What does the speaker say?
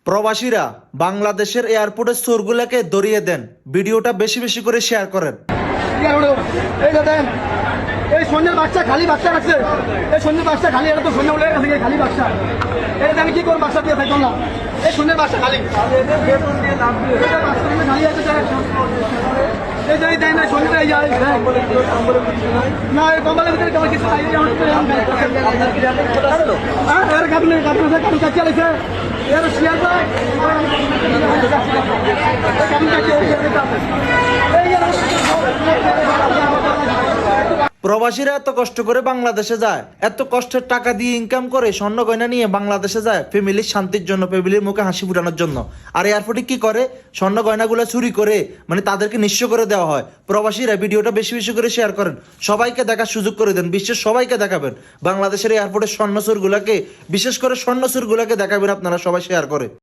প্রবাসীরা বাংলাদেশের এয়ারপোর্টের চোরগুলোকে ধরিয়ে দেন। ভিডিওটা বেশি বেশি করে শেয়ার করেন। এই দেখেন, এই সন্ধ্যের বাচ্চা খালি বাচ্চা রাখছে। এই সন্ধ্যের বাচ্চা খালি, এটা তো সন্ধ্যে উঠে গেছে, খালি বাচ্চা। এটা আমি কি করবো, বাচ্চা দিয়ে থাকতাম না। এই সন্ধ্যের বাচ্চা খালি, খালি আছে। এই যে দেয় না সন্ধ্যে যায় না, এই কম্বলের ভিতরে কেমন কিছু কাপড় চালিয়েছে এর শেয়ার প্রবাসীরা এত কষ্ট করে বাংলাদেশে যায়, এত কষ্টের টাকা দিয়ে ইনকাম করে স্বর্ণ গয়না নিয়ে বাংলাদেশে যায় ফ্যামিলির শান্তির জন্য, ফ্যামিলির মুখে হাসি ফুটানোর জন্য। আর এয়ারপোর্টে কি করে, স্বর্ণ গয়নাগুলো চুরি করে মানে তাদেরকে নিঃস্ব করে দেওয়া হয়। প্রবাসীরা ভিডিওটা বেশি বেশি করে শেয়ার করেন, সবাইকে দেখার সুযোগ করে দেন, বিশ্বের সবাইকে দেখাবেন বাংলাদেশের এয়ারপোর্টের স্বর্ণ চোরগুলোকে, বিশেষ করে স্বর্ণ চোরগুলোকে দেখাবেন আপনারা সবাই শেয়ার করে।